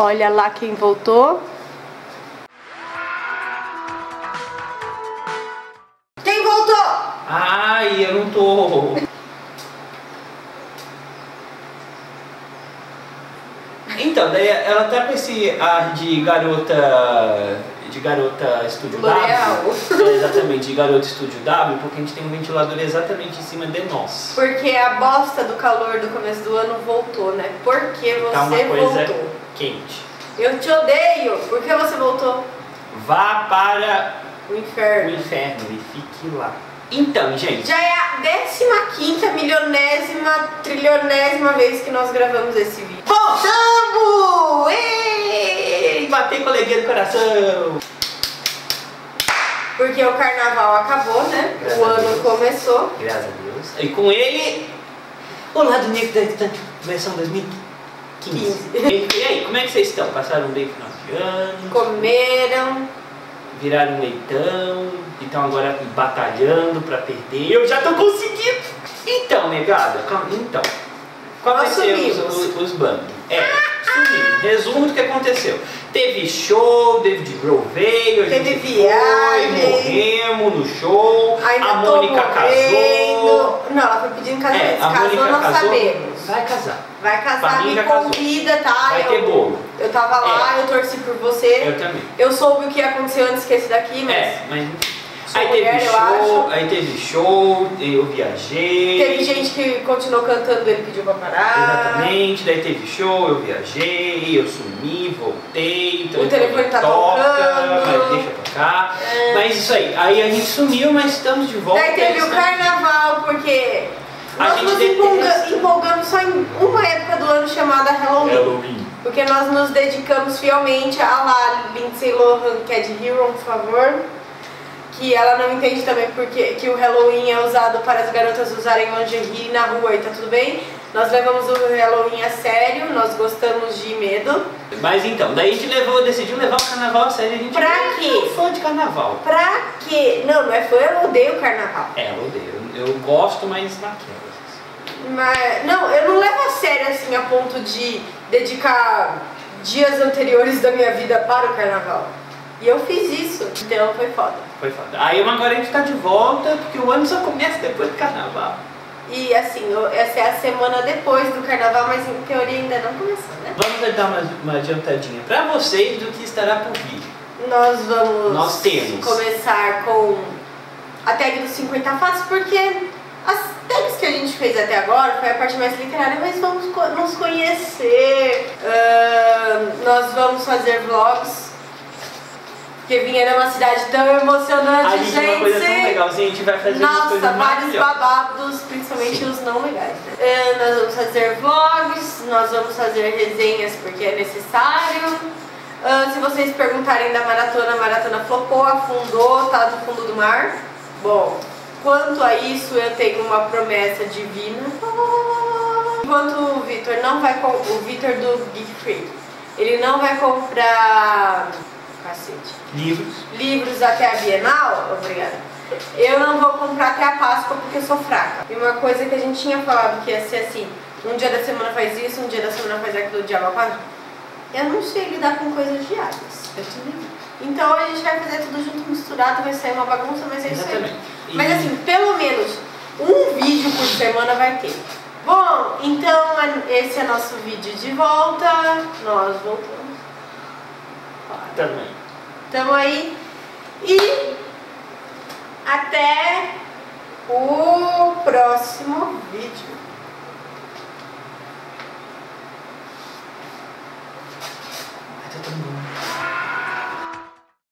Olha lá quem voltou. Quem voltou? Ai, eu não tô. Então, daí ela tá com esse ar de garota Estúdio W. É, exatamente, de garota Estúdio W, porque a gente tem um ventilador exatamente em cima de nós. Porque a bosta do calor do começo do ano voltou, né? Porque você tá uma coisa voltou. quente. Eu te odeio. Por que você voltou? Vá para O inferno. o inferno e fique lá. Então, gente. Já é a 15ª, milionésima, trilionésima vez que nós gravamos esse vídeo. Voltamos! Ei! Batei coleguinha do coração! Porque o carnaval acabou, né? O ano começou. Graças a Deus. E com ele, o lado negro da Estante, versão 2015. E aí, como é que vocês estão? Passaram bem o final de ano? Comeram. Viraram um leitão e estão agora batalhando pra perder. Eu já tô conseguindo! Então, negada, então. Qual vai ser os bandos? Sumiu. Resumo do que aconteceu. Teve show, David Grohl veio, a teve gente viagem, morremos no show, ainda a Mônica casou. Não, ela foi pedindo casamento. A casou, Mônica nós casou, sabemos. vai casar. Vai casar, me casou. convida, tá? Vai ter bolo. Eu tava lá, eu torci por você. Eu também. Eu soube o que aconteceu antes que esse daqui, mas... Aí teve show, eu viajei. Teve gente que continuou cantando, ele pediu pra parar. Exatamente, daí teve show, eu viajei, eu sumi, voltei. O telefone tá tocando. Mas deixa tocar. Mas isso aí a gente sumiu, mas estamos de volta. Daí teve o carnaval, porque nós nos empolgamos só em uma época do ano chamada Halloween. Porque nós nos dedicamos fielmente a lá, Lindsay Lohan, que é de Hero, por favor. Que ela não entende também porque que o Halloween é usado para as garotas usarem lingerie na rua e tá tudo bem. Nós levamos o Halloween a sério, nós gostamos de medo. Mas então, daí a gente decidiu levar o carnaval a sério. A gente pra quê? É fã de carnaval. Pra quê? Não é fã, eu odeio o carnaval. Eu odeio. Eu gosto, mas naquelas. Mas, não, eu não levo a sério assim a ponto de dedicar dias anteriores da minha vida para o carnaval. E eu fiz isso, então foi foda. Foi foda. Aí agora a gente tá de volta, porque o ano só começa depois do carnaval. E assim, essa é a semana depois do carnaval, mas em teoria ainda não começou, né? Vamos dar uma adiantadinha pra vocês do que estará por vir. Nós temos começar com a tag dos 50 fatos, porque as tags que a gente fez até agora foi a parte mais literária, mas vamos nos conhecer. Nós vamos fazer vlogs. Porque Vinhedo é uma cidade tão emocionante, gente. É uma coisa tão legalzinha, a gente vai fazer umas coisas vários babados, principalmente os não legais, né? Nós vamos fazer vlogs, nós vamos fazer resenhas porque é necessário. Se vocês perguntarem da maratona, a maratona flopou, afundou, tá no fundo do mar. Bom, quanto a isso eu tenho uma promessa divina. Enquanto o Vitor não vai o Vitor do Geek Freak, ele não vai comprar livros até a Bienal, obrigada. Eu não vou comprar até a Páscoa porque eu sou fraca. E uma coisa que a gente tinha falado que ia ser assim, um dia da semana faz isso, um dia da semana faz aquilo, diabo quase. Eu não sei lidar com coisas diárias. Então a gente vai fazer tudo junto, misturado, vai sair uma bagunça, mas é isso aí. Mas assim, pelo menos um vídeo por semana vai ter. Bom, então esse é nosso vídeo de volta. Nós voltamos. Tamo aí. E até o próximo vídeo. Tá tão bom.